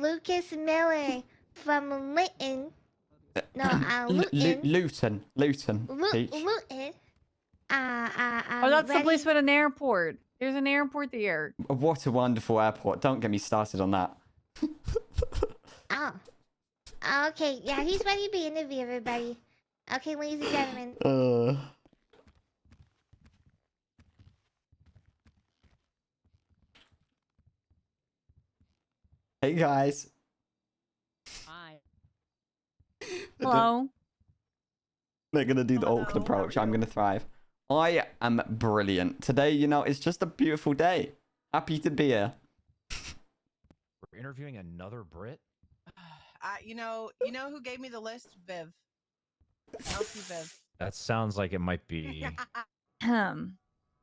Lucas Miller from Lytton. No, Luton. Luton. Peach. Luton. Oh, that's the Ready? place with an airport. There's an airport there. What a wonderful airport. Don't get me started on that. Oh. Okay, yeah, he's ready to be interviewed, everybody. Okay, ladies and gentlemen. Hey guys. Hi. Hello. They're gonna do the Hello, awkward how are approach. I'm you? gonna thrive. I am brilliant. Today, it's just a beautiful day. Happy to be here. We're interviewing another Brit? You know who gave me the list? Viv. LP Viv. That sounds like it might be.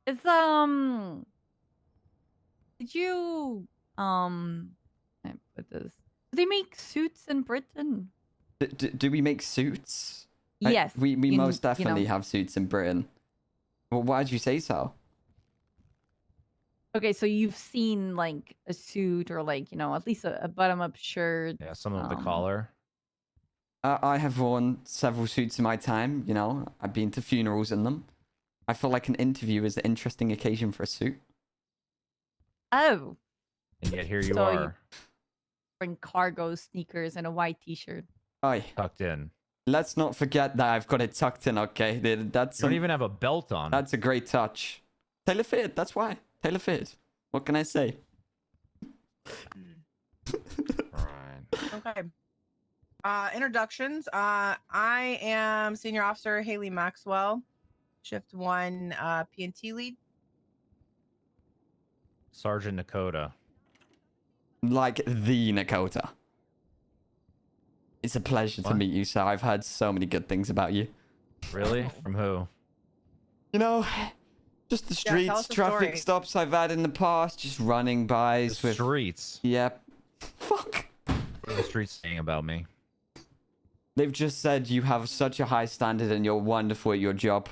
It's did you I put this? Do they make suits in Britain? Do we make suits? Yes. We most definitely know. have suits in Britain. Well, why did you say so? Okay, so you've seen like a suit or like, at least a button-up shirt. Yeah, some of the collar. I have worn several suits in my time. I've been to funerals in them. I feel like an interview is an interesting occasion for a suit. Oh. And yet here you So are. Wearing cargo sneakers and a white t-shirt. Aye. Tucked in. Let's not forget that I've got it tucked in, okay? That's You don't even have a belt on. That's a great touch. Tailor fitted, that's why. Tailor fitted. What can I say? Right. Okay. Introductions. I am Senior Officer Haley Maxwell, Shift 1 P&T lead. Sergeant Nakota. Like the Nakota. It's a pleasure to What? meet you, sir. I've heard so many good things about you. Really? From who? Just the Yeah, tell streets, us the traffic story. stops I've had in the past, just running bys The with... streets. Yep. Fuck. What are the streets saying about me? They've just said you have such a high standard and you're wonderful at your job.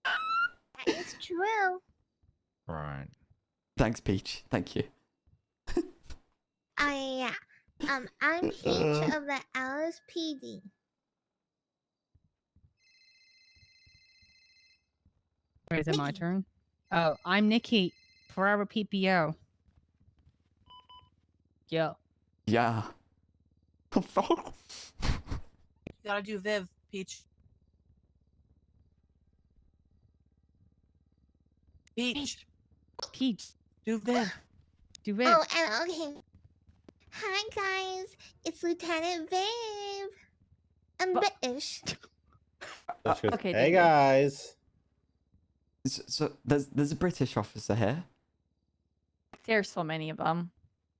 That is true. Right. Thanks, Peach. Thank you. Yeah. I'm Peach of the LSPD. Or is it my Nikki. turn? Oh, I'm Nikki, Forever PPO. Yo. Yeah. Fuck. You gotta do Viv, Peach. Peach. Peach. Do Viv. Do it. Oh, and okay. Hi guys, it's Lieutenant Viv. I'm British. Okay, Hey thank you. guys. So there's a British officer here? There's so many of them.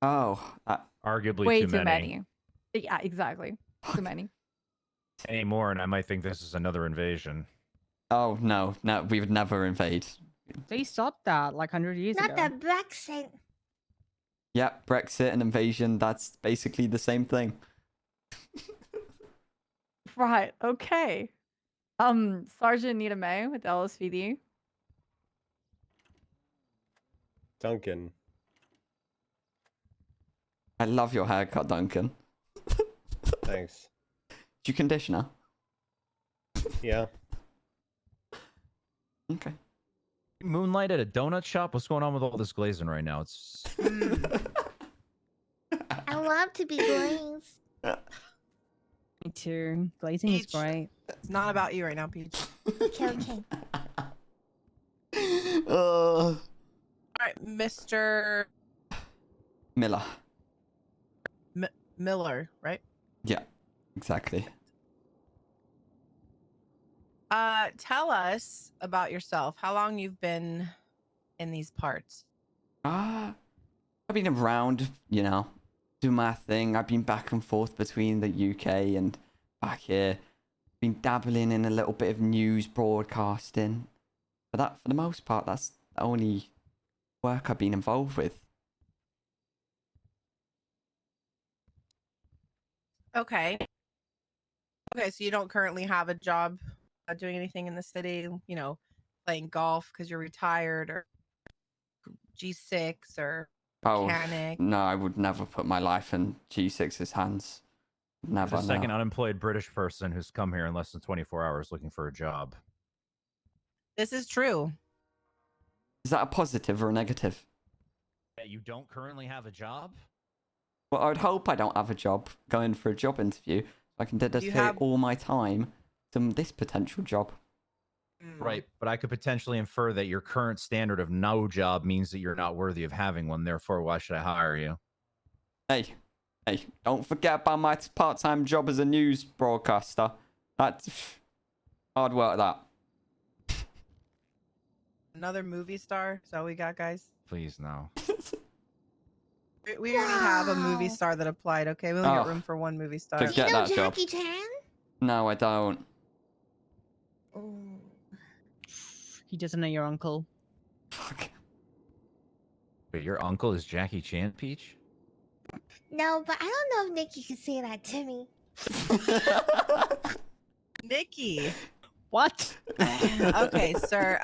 Oh. Arguably Way too many. Yeah, exactly. Too many. Any more, and I might think this is another invasion. Oh, no. No, we would never invade. They stopped that like 100 years Not ago. the Brexit. Yeah, Brexit and invasion, that's basically the same thing. Right. Okay. Sergeant Nita May with LSPD. Duncan. I love your haircut, Duncan. Thanks. Do you conditioner? Yeah. Okay. Moonlight at a donut shop? What's going on with all this glazing right now? It's I love to be glazed. Me too. Glazing is Peach. great. It's not about you right now, Peach. Okay. All right, Mr. Miller. Miller, right? Yeah, exactly. Tell us about yourself. How long you've been in these parts? I've been around, do my thing. I've been back and forth between the UK and back here. Been dabbling in a little bit of news broadcasting. But for the most part, that's the only work I've been involved with. Okay. Okay, so you don't currently have a job doing anything in the city, playing golf because you're retired or G6 or Oh, mechanic. no, I would never put my life in G6's hands. Never. The second no. unemployed British person who's come here in less than 24 hours looking for a job. This is true. Is that a positive or a negative? That you don't currently have a job? Well, I would hope I don't have a job going for a job interview. So I can dedicate have- all my time to this potential job. Right, but I could potentially infer that your current standard of no job means that you're not worthy of having one. Therefore, why should I hire you? Hey, don't forget about my part-time job as a news broadcaster. That's hard work, that. Another movie star. Is that what we got, guys? Please, no. We already have a movie Wow. star that applied. Okay, we only got Oh. room for one movie star. Good. Do you Get know that job. Jackie Chan? No, I don't. Ooh. He doesn't know your uncle. Fuck. But your uncle is Jackie Chan, Peach? No, but I don't know if Nikki could say that to me. Nikki. What? Okay, sir.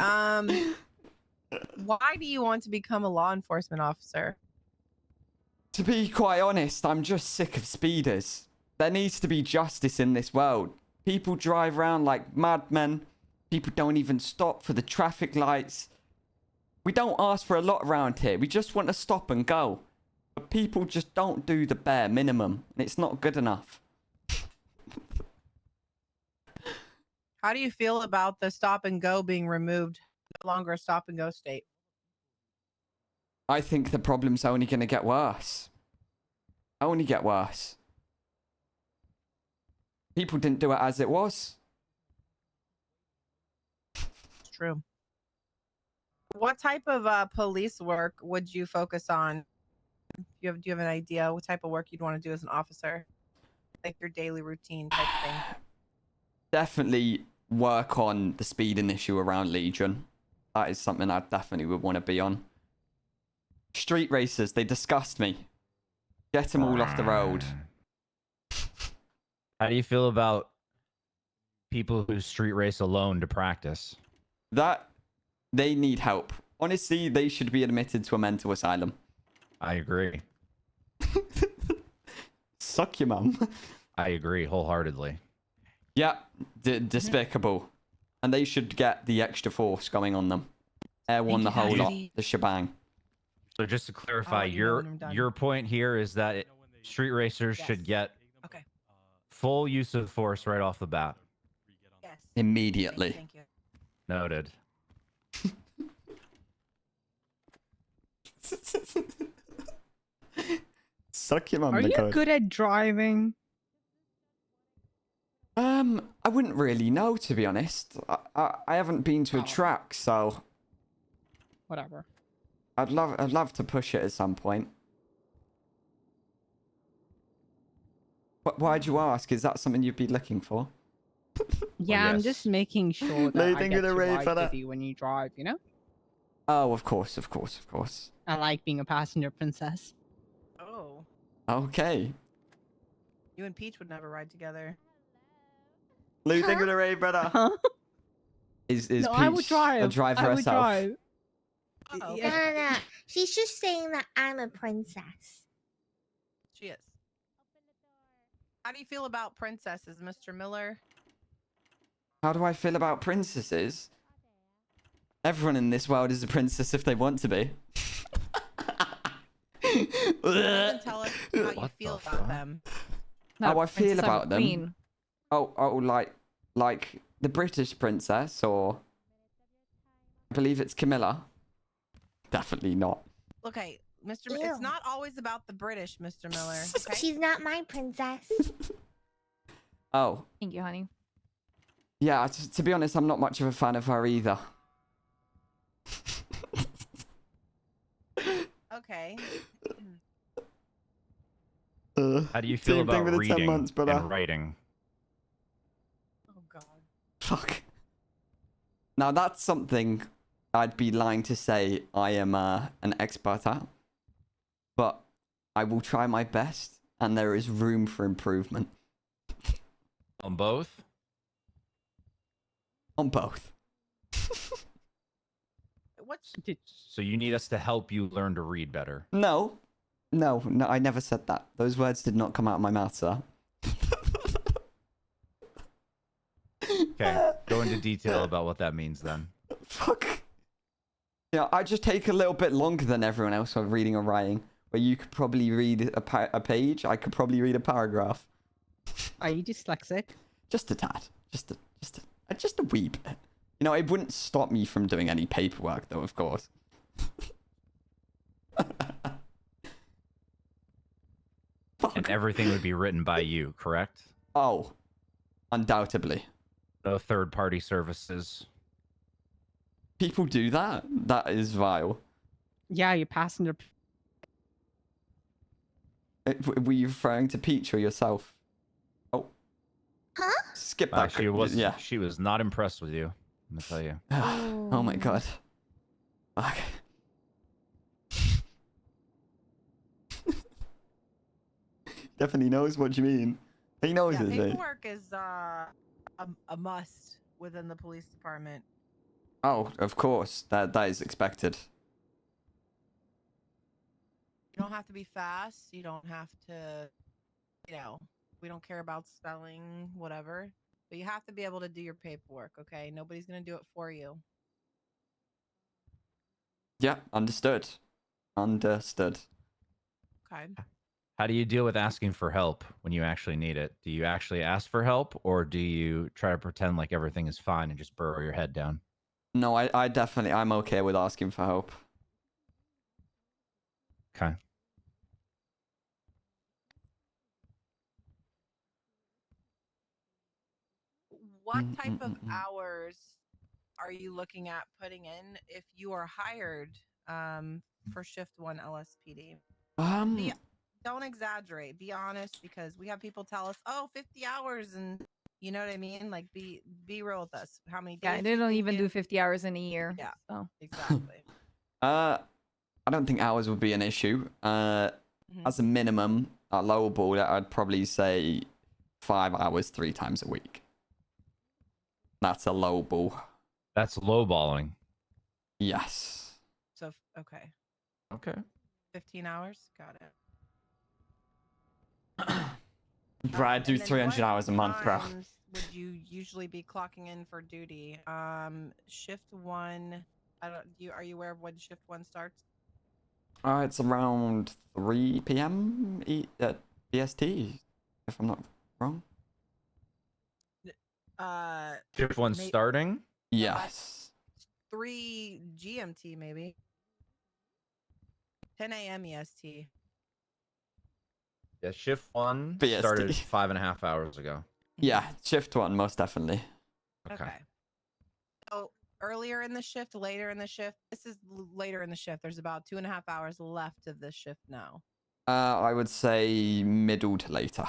Why do you want to become a law enforcement officer? To be quite honest, I'm just sick of speeders. There needs to be justice in this world. People drive around like madmen. People don't even stop for the traffic lights. We don't ask for a lot around here. We just want to stop and go. But people just don't do the bare minimum. And it's not good enough. How do you feel about the stop and go being removed? No longer a stop and go state. I think the problem's only going to get worse. Only get worse. People didn't do it as it was. It's true. What type of police work would you focus on? Do you have an idea what type of work you'd want to do as an officer? Like your daily routine type thing. Definitely work on the speeding issue around Legion. That is something I definitely would want to be on. Street racers, they disgust me. Get them all off the road. How do you feel about people who street race alone to practice? That, they need help. Honestly, they should be admitted to a mental asylum. I agree. Suck your mum. I agree wholeheartedly. Yeah, despicable. And they should get the extra force going on them. Air one the whole lot, the shebang. So just to clarify, let you know when I'm done. your point here is that street racers should get Okay. full use of force right off the bat. Yes. Immediately. Thank you. Noted. Suck your mum, Are you Nicole. good at driving? I wouldn't really know, to be honest. I haven't been to a track, so Whatever. I'd love to push it at some point. Why'd you ask? Is that something you'd be looking for? Yeah, I'm yes. just making sure that No, I think get of the to rave ride for that. with you when you drive, you know? Oh, of course, of course, of course. I like being a passenger princess. Oh. Okay. You and Peach would never ride together. Lou, think of the rave, brother. Huh? Is No, I would Peach drive. a driver I would herself? drive. Uh-oh. Yeah. No. She's just saying that I'm a princess. She is. How do you feel about princesses, Mr. Miller? How do I feel about princesses? Everyone in this world is a princess if they want to be. Doesn't tell us how you What feel the about fuck? them. How I feel princess, I'm a about them? queen. Oh, like the British princess, or I believe it's Camilla. Definitely not. Okay, Mr. It's Ew. not always about the British, Mr. Miller. Okay? She's not my princess. Oh, Thank you, honey. yeah. To be honest, I'm not much of a fan of her either. Okay. How do you feel Same thing about with the 10 reading months, brother. and writing? Oh God. Fuck. Now that's something I'd be lying to say I am an expert at, but I will try my best, and there is room for improvement On both? on both. what's So you need us to help you learn to read better. No, no, no. I never said that. Those words did not come out of my mouth, sir. Okay, go into detail about what that means then. Fuck. Yeah, I just take a little bit longer than everyone else on reading or writing. Where you could probably read a page, I could probably read a paragraph. Are you dyslexic? Just a tad. Just a wee bit. You know, it wouldn't stop me from doing any paperwork, though, of course. Fuck. And everything would be written by you, correct? Oh, undoubtedly. No third-party services. People do that? That is vile. Yeah, your passenger. Were you referring to Peach or yourself? Oh. Huh? Skip that. She was. Yeah. She was not impressed with you. I'm gonna tell you. Oh my god. Fuck. Definitely knows what you mean. He knows yeah, it. paperwork is a must within the police department. Oh, of course. That is expected. You don't have to be fast. You don't have to, we don't care about spelling, whatever. But you have to be able to do your paperwork, okay? Nobody's going to do it for you. Yeah, understood. Understood. Okay. How do you deal with asking for help when you actually need it? Do you actually ask for help, or do you try to pretend like everything is fine and just burrow your head down? No, I definitely, I'm okay with asking for help. Okay. What type of hours are you looking at putting in if you are hired for shift 1 LSPD? Don't exaggerate. Be honest, because we have people tell us, "Oh, 50 hours," and you know what I mean. Like, be real with us. How many days? Yeah, they don't even do 50 hours in a year. Yeah, So. exactly. I don't think hours would be an issue. As a minimum, at lowball, I'd probably say 5 hours 3 times a week. That's a lowball. That's lowballing. Yes. So okay, Okay. 15 hours. Got it. Bro, I do And then 300 what hours a month, bro. times would you usually be clocking in for duty? Shift 1. Are you aware of when shift 1 starts? It's around 3 p.m. BST, if I'm not wrong. Shift 1 May- starting. Yes. 3 GMT maybe. 10 a.m. EST. Yeah, shift 1 BST. started 5.5 hours ago. Yeah, shift 1, most definitely. Okay. So earlier in the shift, later in the shift. This is later in the shift. There's about 2.5 hours left of this shift now. I would say middle to later.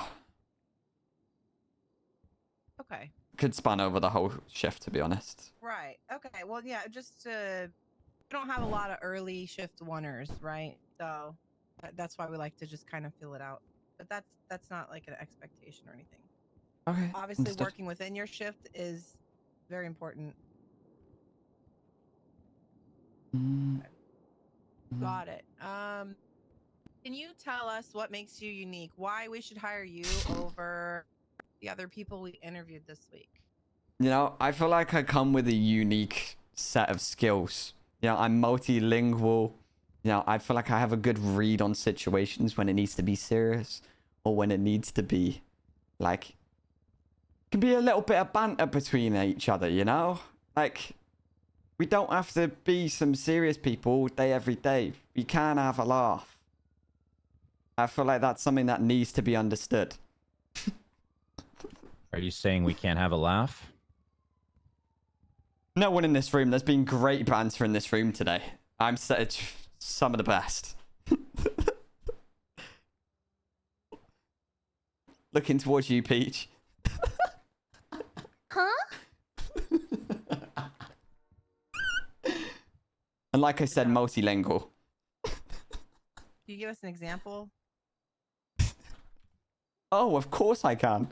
Okay. Could span over the whole shift, to be honest. Right. Okay. Well, yeah. Just we don't have a lot of early shift oneers, right? So that's why we like to just kind of feel it out. But that's not like an expectation or anything. Okay. Obviously, understood. working within your shift is very important. Got it. Can you tell us what makes you unique? Why we should hire you over the other people we interviewed this week? You know, I feel like I come with a unique set of skills. You know, I'm multilingual. You know, I feel like I have a good read on situations when it needs to be serious or when it needs to be, like, can be a little bit of banter between each other, you know? Like, we don't have to be some serious people all day, every day. We can have a laugh. I feel like that's something that needs to be understood. Are you saying we can't have a laugh? No one in this room. There's been great banter in this room today. I'm some of the best. Looking towards you, Peach. Huh? And like I said, multilingual. Can you give us an example? Oh, of course I can.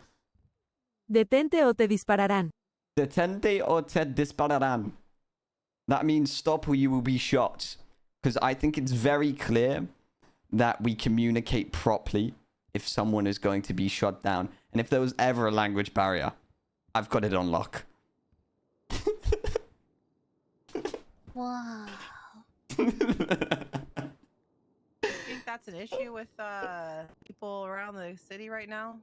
Detente o te dispararán. Detente o te dispararán. That means stop or you will be shot. Because I think it's very clear that we communicate properly if someone is going to be shot down. And if there was ever a language barrier, I've got it on lock. Wow. Do you think that's an issue with people around the city right now?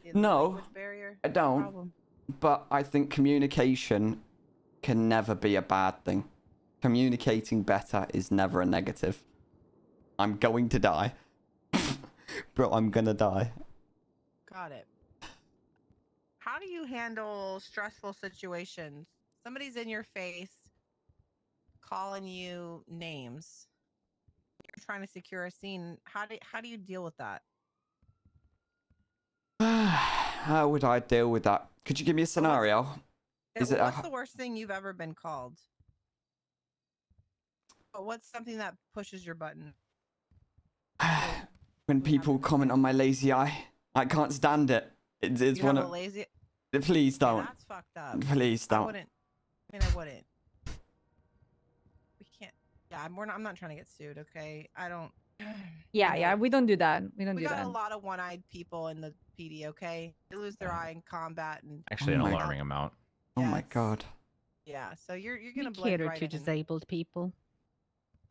The No, language barrier I don't. problem? But I think communication can never be a bad thing. Communicating better is never a negative. I'm going to die. Bro, I'm gonna die. Got it. How do you handle stressful situations? Somebody's in your face calling you names. You're trying to secure a scene. How do you deal with that? How would I deal with that? Could you give me a scenario? Is it a- What's the worst thing you've ever been called? What's something that pushes your button? When people comment on my lazy eye, I can't stand it. It's You one have a of. lazy. Please Yeah, don't. that's fucked up. Please I don't. wouldn't. I mean, I wouldn't. We can't. Yeah, I'm not trying to get sued. Okay, I don't. Yeah, you yeah, know, we don't do that. We don't We do got that. a lot of one-eyed people in the PD. Okay, they lose their eye in combat and. Actually, Oh an my- alarming amount. Oh Yeah, my it's- god. Yeah, so you're We gonna blend cater right to in. disabled people.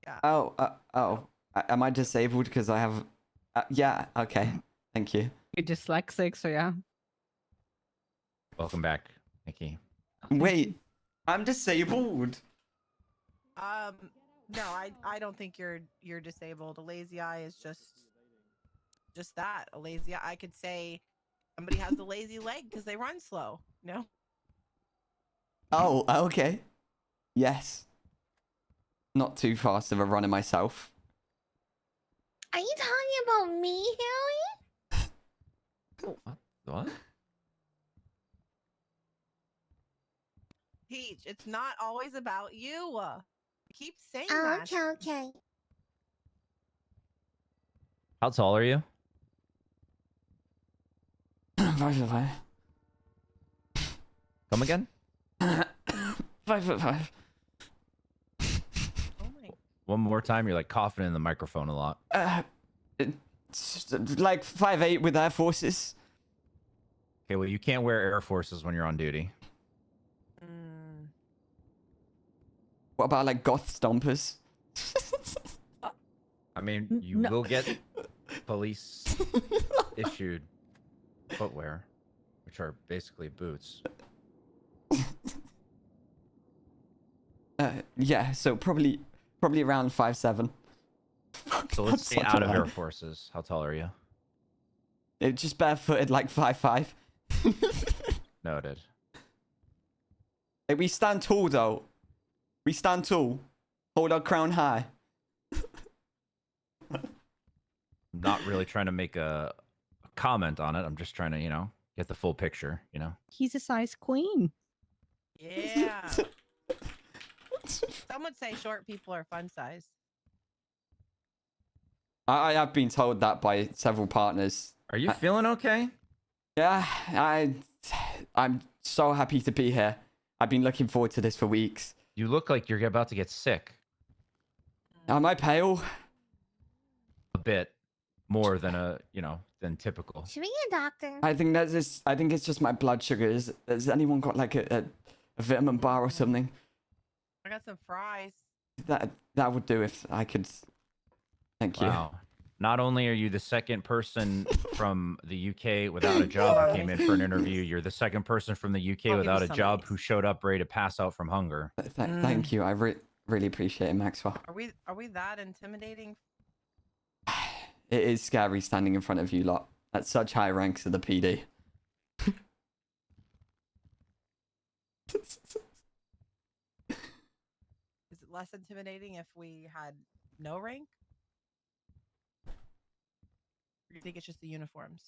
Yeah. Oh. Am I disabled because I have? Yeah. Okay. Thank you. You're dyslexic, so yeah. Welcome back, Nikki. Wait, I'm disabled. No, I don't think you're disabled. A lazy eye is just that. A lazy eye. I could say somebody has a lazy leg because they run slow. No. Oh, okay. Yes. Not too fast of a runner myself. Are you talking about me, Harry? What? Peach, it's not always about you. Keep saying Oh, that. okay, okay. How tall are you? 5'5". Come again? 5'5". Oh my. One more time. You're like coughing in the microphone a lot. It's like 5'8" with Air Forces. Okay, well, you can't wear Air Forces when you're on duty. Mm. What about like goth stompers? I mean, you No. will get police issued footwear, which are basically boots. Yeah, so probably around 5'7". So let's stay out of Air Forces. How tall are you? It's just barefooted like 5'5". Noted. Hey, we stand tall though. We stand tall. Hold our crown high. I'm not really trying to make a comment on it. I'm just trying to, get the full picture, He's a size queen. Yeah. Some would say short people are fun size. I have been told that by several partners. Are you feeling okay? Yeah, I'm so happy to be here. I've been looking forward to this for weeks. You look like you're about to get sick. Am I pale? A bit more than than typical. Should we get a doctor? I think it's just my blood sugars. Has anyone got like a vitamin bar or something? I got some fries. That would do if I could. Thank you. Wow. Not only are you the second person from the UK without a job who came in for an interview, you're the second person from the UK I'll give without you a some job of who these. showed up ready to pass out from hunger. Thank you. I really appreciate it, Maxwell. Are we that intimidating? It is scary standing in front of you lot at such high ranks of the PD. Is it less intimidating if we had no rank? Or do you think it's just the uniforms?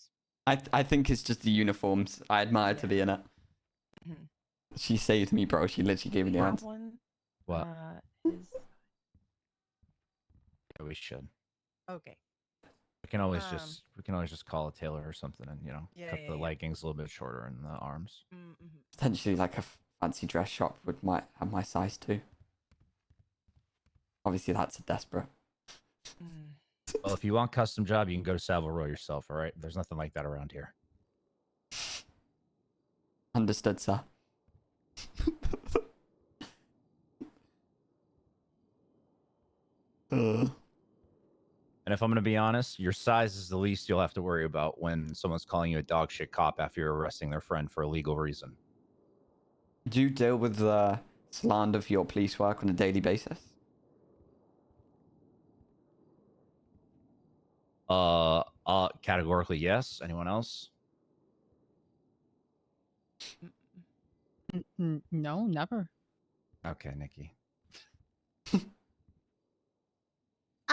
I think it's just the uniforms. I admire to be in it. Mhm. She saved me, bro. She literally gave me We the have answer. one. What? Is Yeah, we should. okay. We can always just call a tailor or something and Yeah, cut yeah, the yeah. leggings a little bit shorter and the arms. Mm-hmm. Potentially like a fancy dress shop might have my size too. Obviously, that's a desperate. Well, if you want custom job, you can go to Savile Row yourself. All right. There's nothing like that around here. Understood, sir. And if I'm going to be honest, your size is the least you'll have to worry about when someone's calling you a dog shit cop after you're arresting their friend for a legal reason. Do you deal with the slander for your police work on a daily basis? Categorically, yes. Anyone else? No, never. Okay, Nikki.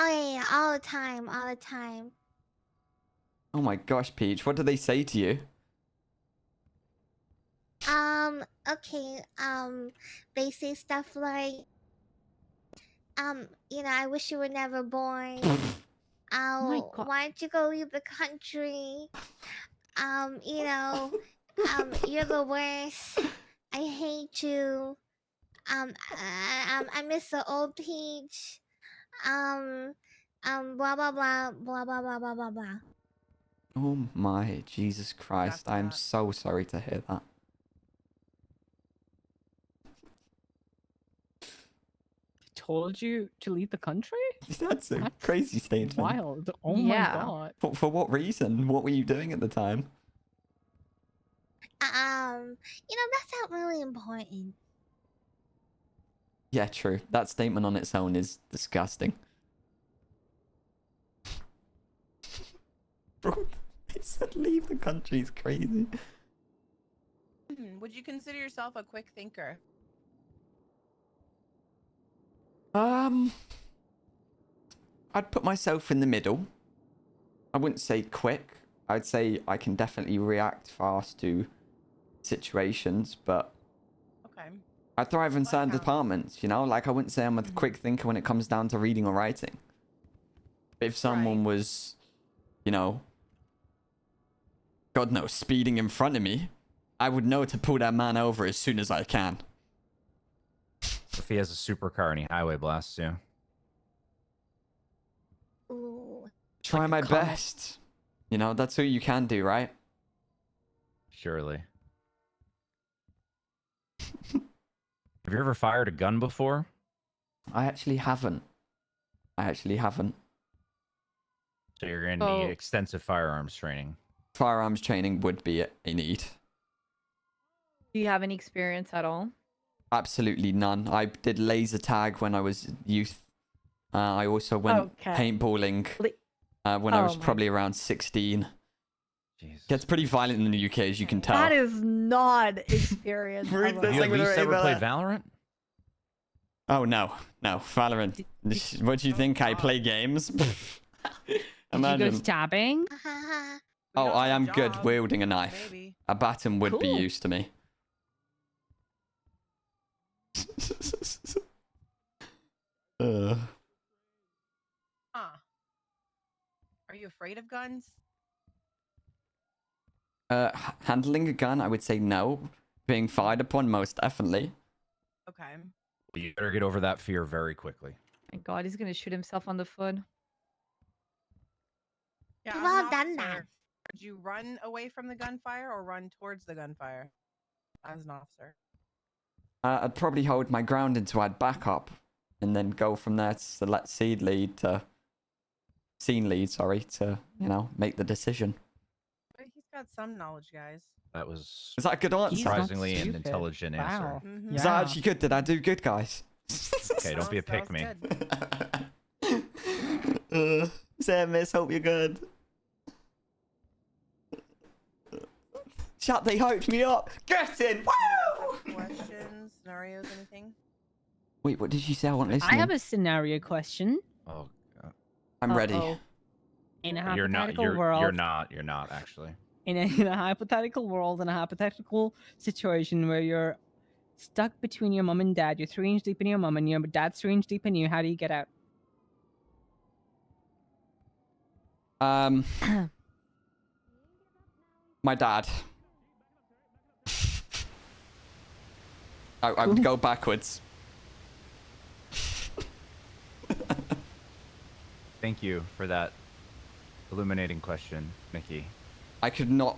Oh yeah, all the time, all the time. Oh my gosh, Peach, what do they say to you? Okay, they say stuff like, I wish you were never born. my God. Why don't you go leave the country? You're the worst. I hate you. I miss the old Peach. Blah blah blah blah blah blah blah blah blah. Oh my Jesus Christ, Got I'm that. so sorry to hear that. Told you to leave the country? That's a That's crazy statement. Wild. Oh Yeah. my god. For what reason? What were you doing at the time? That's not really important. Yeah, true. That statement on its own is disgusting. Bro, they said leave the country is crazy. Would you consider yourself a quick thinker? I'd put myself in the middle. I wouldn't say quick. I'd say I can definitely react fast to situations, but Okay. I thrive in That certain counts. departments, you know? Like, I wouldn't say I'm a quick thinker when it comes down to reading or writing. But if someone Right. was, you know, God knows, speeding in front of me, I would know to pull that man over as soon as I can. If he has a supercar and he highway blasts you. Ooh. Try Like a my comet. best. You know, that's all you can do, right? Surely. Have you ever fired a gun before? I actually haven't. So you're going to Oh. need extensive firearms training. Firearms training would be a need. Do you have any experience at all? Absolutely none. I did laser tag when I was youth. I also went Okay. paintballing when I Oh was my- probably around 16. Jesus. Gets pretty violent in the UK, as you can tell. That is not experience. Read of this a- You like at with least a ever rainbow played there. Valorant? Oh, no. Valorant. What do you Oh, think? I God. play games? Did you go Imagine. stabbing? Haha. We Oh, don't I have am good job, wielding a knife. Maybe. A baton would be Cool. used to me. Huh. Are you afraid of guns? Handling a gun, I would say no. Being fired upon, most definitely. Okay. Well, you better get over that fear very quickly. My God, he's gonna shoot himself on the foot. Yeah. We've as an all done that. officer, would you run away from the gunfire or run towards the gunfire as an officer? I'd probably hold my ground until I'd back up, and then go from there to select scene lead, to make the decision. But he's got some knowledge, guys. That was Is that a good answer? He's not surprisingly an stupid. intelligent answer. Wow. Mhm. Is Yeah. that actually good? Did I do good, guys? Okay, don't be a That was pick me. good. Sam, miss, hope you're good. Shut, they hyped me up. Get in! Woo! Questions, scenarios, anything? Wait, what did you say? I want I listening. have a scenario question. Oh, God. I'm ready. Uh-oh. In a You're not. hypothetical You're world, not. You're not actually. in a hypothetical world, in a hypothetical situation where you're stuck between your mom and dad, you're 3 inches deep in your mom and your dad's 3 inches deep in you. How do you get out? My dad. I would go backwards. Thank you for that illuminating question, Mickey. I could not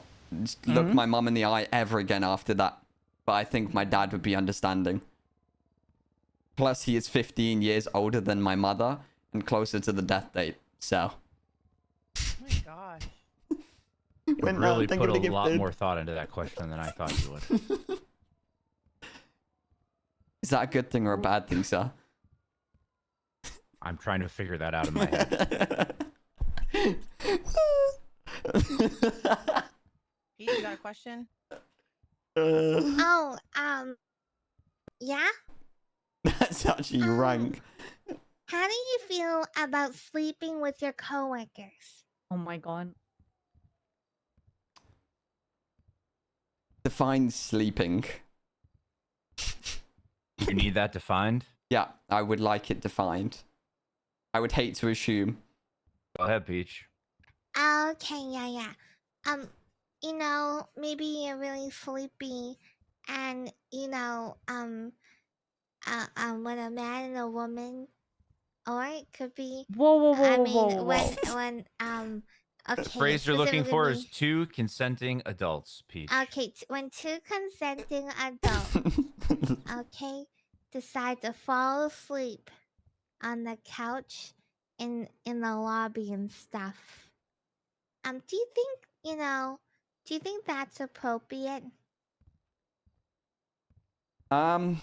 look my mum in the eye ever again after that. But I think my dad would be understanding. Plus, he is 15 years older than my mother and closer to the death date. So. Oh my gosh. You When really I'm put a thinking lot of more thought into that question than I thought you would. Is that a good thing or a bad thing, sir? I'm trying to figure that out in my head. Pete, you got a question? Oh, yeah? That's actually rank. How do you feel about sleeping with your coworkers? Oh my god. Define sleeping. You need that defined? Yeah, I would like it defined. I would hate to assume. Go ahead, Peach. Okay, yeah. You know, maybe you're really sleepy, and when a man and a woman, or it could be. Whoa, I mean, whoa. when The okay. phrase you're looking for is specifically- two consenting adults, Peach. Okay, when two consenting adults, okay, decide to fall asleep on the couch in the lobby and stuff. Do you think do you think that's appropriate? How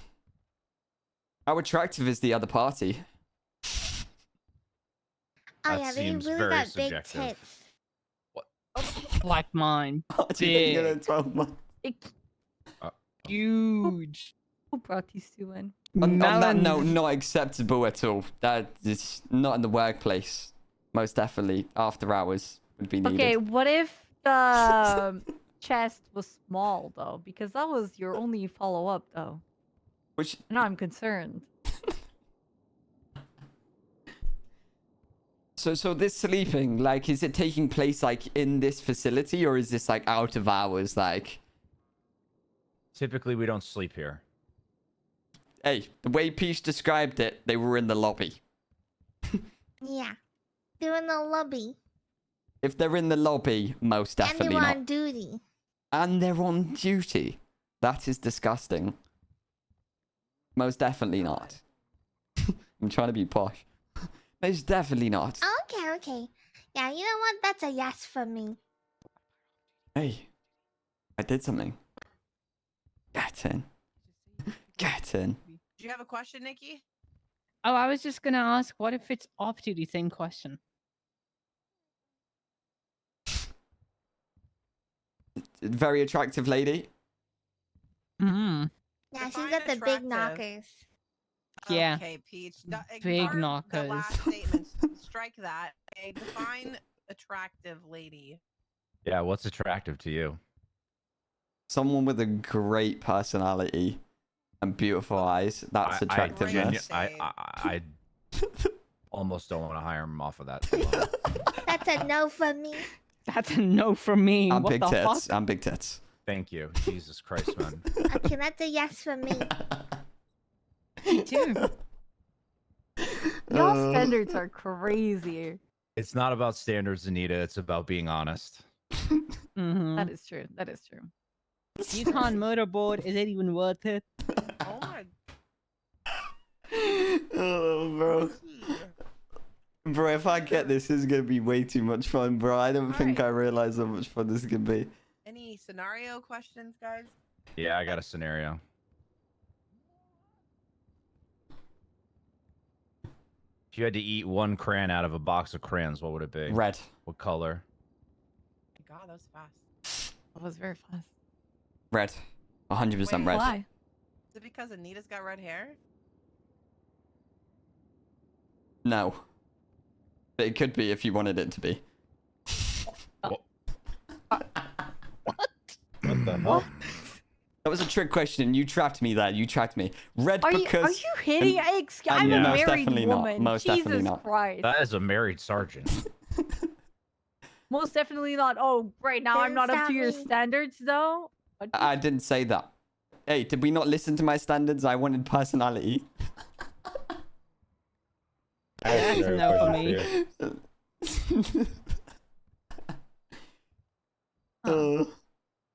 attractive is the other party? Oh That yeah, they seems really very got big subjective. tits. Like mine. Do you think you're gonna Big. 12 months? Huge. Who brought these two in? On that note, Melons. not acceptable at all. That is not in the workplace. Most definitely, after hours would be needed. Okay, what if the chest was small though? Because that was your only follow-up though. Which Now I'm concerned. so this sleeping, like, is it taking place like in this facility or is this like out of hours? Like, Typically, we don't sleep here. hey, the way Peach described it, they were in the lobby. Yeah, they're in the lobby If they're in the lobby, most and definitely they're not. on duty. And they're on duty. That is disgusting. Most definitely not. I'm trying to be posh. Most definitely not. Okay. Yeah, you know what? That's a yes for me. Hey, I did something. Get in. Get in. Do you have a question, Nikki? Oh, I was just gonna ask, what if it's off-duty? Same question. Very attractive lady. Hmm. Yeah, she's Define got the big attractive. knockers. Yeah. Okay, Peach. Big Ignore knockers. The last statement. Strike that. Okay, define attractive lady. Yeah, what's attractive to you? Someone with a great personality and beautiful eyes. That's attractiveness. I almost don't want to hire him off of that alone. That's a no for me. That's a no from me. I'm What big the tits. fuck? I'm big tits. Thank you. Jesus Christ, man. Okay, that's a yes for me. Me too. Y'all standards are crazy. It's not about standards, Anita. It's about being honest. Hmm. That is true. That is true. You can't motorboard. Is it even worth it? Oh my Oh, bro. Bro, if I get this is gonna be way too much fun, bro. I don't think I realize how much fun this is gonna be. Any scenario questions, guys? Yeah, I got a scenario. If you had to eat one crayon out of a box of crayons, what would it be? Red. What color? My God, that was fast. That was very fast. Red. 100% Wait, red. Why? Is it because Anita's got red hair? No. But it could be if you wanted it to be. What? What the hell? That was a trick question. You trapped me there. You trapped me. Red Are because... you hitting? I'm Yeah, a most married definitely not. woman. Most Jesus definitely not. Christ. That is a married sergeant. Most definitely not. Oh, great. Now I'm Didn't not up stop to your me. standards, though. What? I didn't say that. Hey, did we not listen to my standards? I wanted personality. I have That's a another no for question me. you.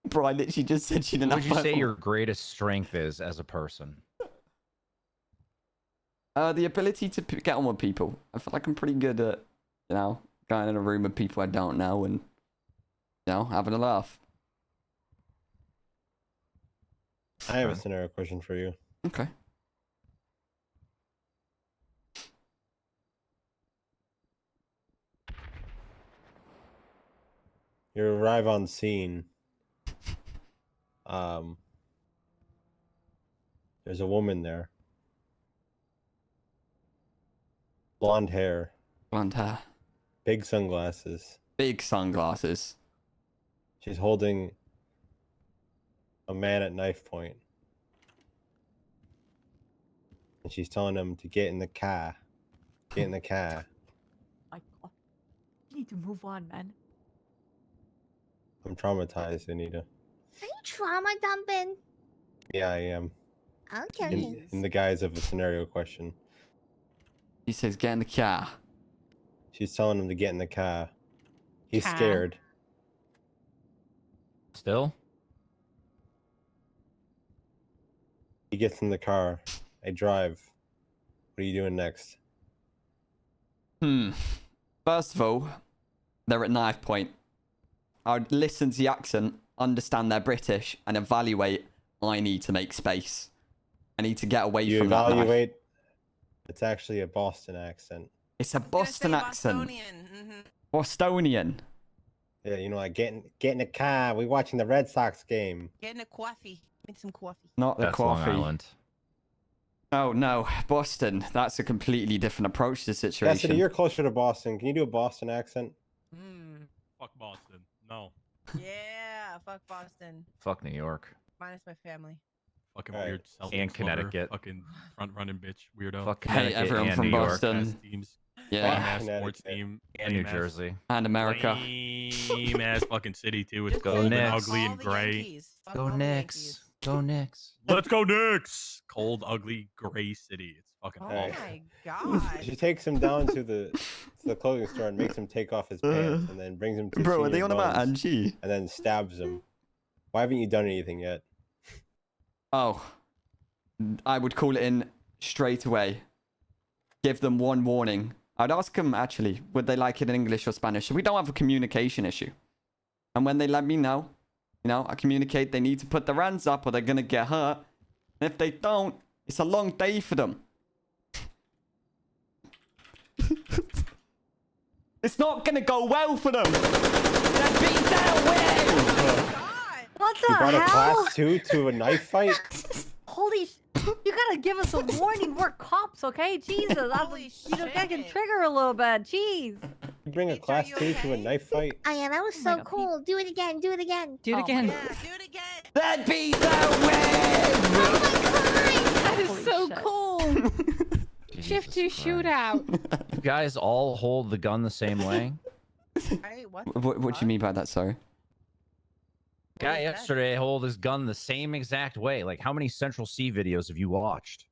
Bro, I literally just said she didn't What would have you say purple. your greatest strength is as a person? The ability to get on with people. I feel like I'm pretty good at, you know, going in a room with people I don't know and, you know, having a laugh. I have a scenario question for you. Okay. You arrive on scene. There's a woman there. Blonde hair, Blonde hair. big sunglasses. Big sunglasses. She's holding a man at knife point. And she's telling him to get in the car. Get in the car. My God. You need to move on, man. I'm traumatized, Anita. Are you trauma dumping? Yeah, I am. Okay. Okay. In the guise of a scenario question. He says, get in the car. She's telling him to get in the car. He's Car. scared. Still? He gets in the car. I drive. What are you doing next? First of all, they're at knife point. I would listen to the accent, understand they're British, and evaluate, I need to make space. I need to get away You from that knife. evaluate. It's actually a Boston accent. It's a Boston accent. Mm-hmm. Bostonian. Yeah, you know, like get in the car. We're watching the Red Sox game. Getting a coffee. Make some coffee. Not the That's Long coffee. Island. Oh, no. Boston. That's a completely different approach to the situation. Cassidy, you're closer to Boston. Can you do a Boston accent? Fuck Boston. No. Yeah, fuck Boston. Fuck New York. Minus my family. Fucking Alright. weird Celtics And lover, Connecticut. Fucking front running bitch. Weirdo. Fuck Hey, Connecticut everyone and from New York. Boston. Ass teams. Yeah. Lame ass sports Connecticut. team. And New lame ass- Jersey. And America. Lame ass fucking city too. It's Just Go cold and Knicks. ugly all and the gray. Yankees. Fuck Go all the Knicks. Yankees. Go Knicks. Let's go Knicks. Cold, ugly, gray city. It's fucking Oh Alright. awful. my god. She takes him down to the clothing store and makes him take off his pants, and then brings him to Bro, are they Senior on about Bones, Angie? and then stabs him. Why haven't you done anything yet? Oh. I would call it in straight away. Give them one warning. I'd ask them, actually, would they like it in English or Spanish? So we don't have a communication issue. And when they let me know, you know, I communicate they need to put their hands up or they're going to get hurt. And if they don't, it's a long day for them. It's not going to go well for them. They're beat down with. God. What You the brought a hell? class 2 to a knife fight? Holy you gotta give us a warning. We're cops, okay? Jesus. Holy That can shit. trigger a little bit. Jeez. You bring a Peach, are class you 2 to a okay? knife fight? Aya, that was Oh my so God, cool. Do it again. Do it again. Do it Oh, again. Yeah, do it again. They're beat down with. That is Holy so shit. cool. Jesus Shift to Christ. shootout. You guys all hold the gun the same way? Right, what? What do you mean by that, sorry? Guy was that? yesterday hold his gun the same exact way. Like, how many Central C videos have you watched?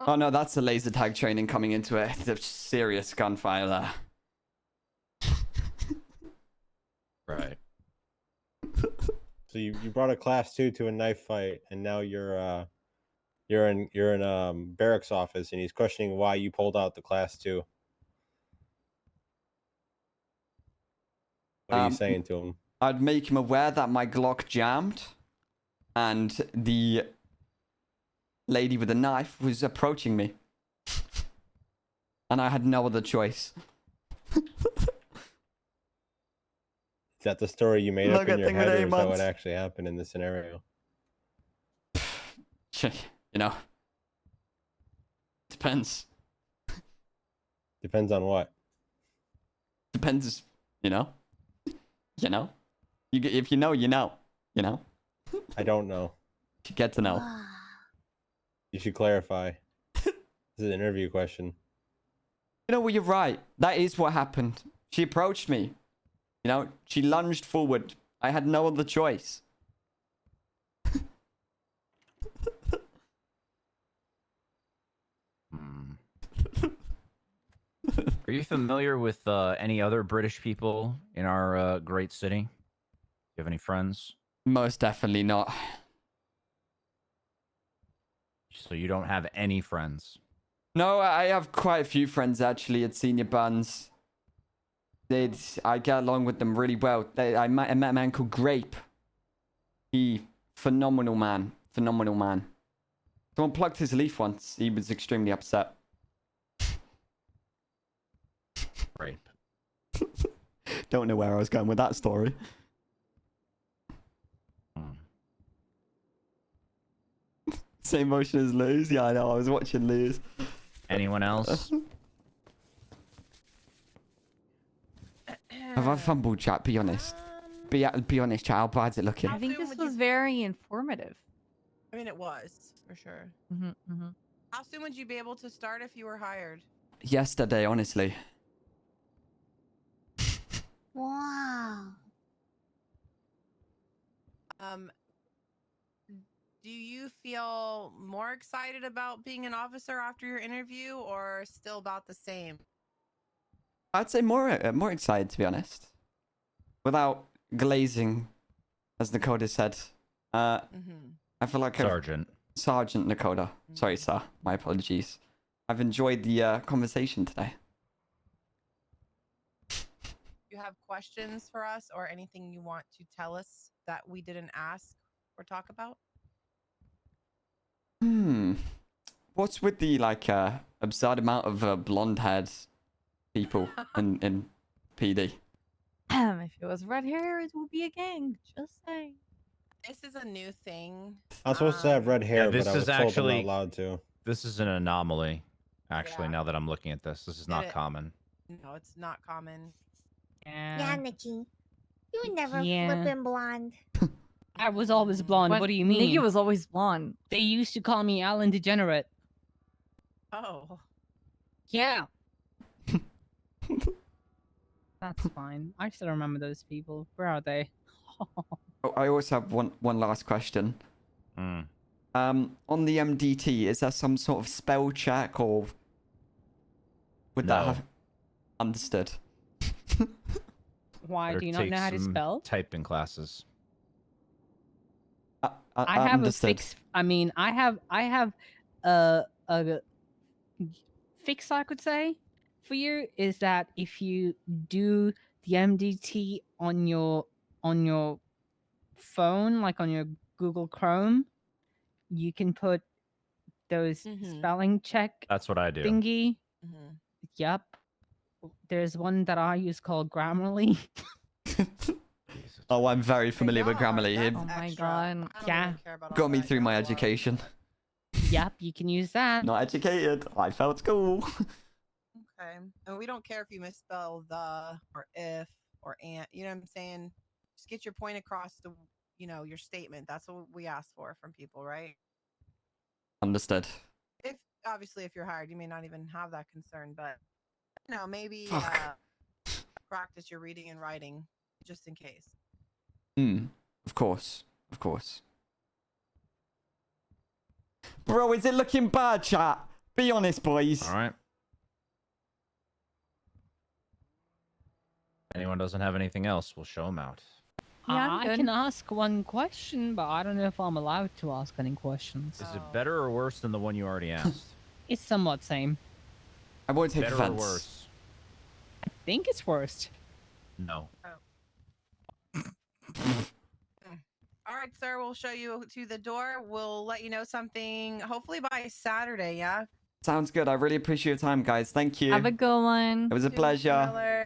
Oh no, that's the laser tag training coming into it. The serious gunfire there. Right. So you brought a class 2 to a knife fight, and now you're in Barrack's office, and he's questioning why you pulled out the class 2. What are you saying to him? I'd make him aware that my Glock jammed and the lady with the knife was approaching me. And I had no other choice. Is that the story you made Look up in at your thing with head, or eight is that what months. actually happened in the scenario? You know. Depends. Depends on what. Depends, you know. You know. If you know, you know. You know. I don't know. You get to know. You should clarify. This is an interview question. You know, well, you're right. That is what happened. She approached me. You know, she lunged forward. I had no other choice. Are you familiar with any other British people in our great city? Do you have any friends? Most definitely not. So you don't have any friends. No, I have quite a few friends actually at senior bands. I get along with them really well. I met a man called Grape. Phenomenal man. Phenomenal man. Someone plucked his leaf once. He was extremely upset. Right. Don't know where I was going with that story. Same motion as Lose. Yeah, I know. I was watching Lose. Anyone else? Have I fumbled, chat? Be honest. Be honest, chat. How bad's it looking? I think soon this would you- was very informative. I mean, it was for sure. Mm-hmm. How soon would you be able to start if you were hired? Yesterday, honestly. Wow. Do you feel more excited about being an officer after your interview, or still about the same? I'd say more excited, to be honest. Without glazing, as Dakota said. I feel like Sergeant Dakota. Sorry, sir. My apologies. I've enjoyed the conversation today. You have questions for us or anything you want to tell us that we didn't ask or talk about? What's with the absurd amount of blonde-haired people in PD? If it was red hair, it would be a gang. Just saying. This is a new thing. I'm supposed to have red hair, Yeah, this but I was is told I'm actually not allowed to. This is an anomaly. Actually, Yeah. now that I'm looking at this is not it- common. No, it's not common. Yeah, Nikki. You were never Yeah. flipping blonde. I was always blonde. What do you mean? Nikki was always blonde. They used to call me Alan Degenerate. Oh. Yeah. That's fine. I still remember those people. Where are they? Oh, I also have one last question. On the MDT, is there some sort of spell check or would that No. have understood? Why Better do you not take know how to some spell? Typing classes. I have understood. a fix. I mean, I have a fix. I could say for you is that if you do the MDT on your phone, like on your Google Chrome, you can put those spelling check That's what I do. thingy. Yep. There's one that I use called Grammarly. Oh, I'm very familiar with Grammarly. It Oh my god. Yeah. got me through my education. Yep, you can use that. Not educated. I failed school. Okay. And we don't care if you misspell the or if or and. You know what I'm saying? Just get your point across the, your statement. That's what we ask for from people, right? Understood. If obviously if you're hired, you may not even have that concern, but maybe practice your reading and writing just in case. Of course. Of course. Bro, is it looking bad, chat? Be honest, boys. All right. Anyone doesn't have anything else, we'll show them out. Yeah, I'm I good. can ask one question, but I don't know if I'm allowed to ask any questions. Is it better or worse than the one you already asked? It's somewhat same. I won't take Better offense. or worse? I think it's worst. No. All right, sir. We'll show you to the door. We'll let you know something hopefully by Saturday. Yeah. Sounds good. I really appreciate your time, guys. Thank you. Have a good one. It was a pleasure.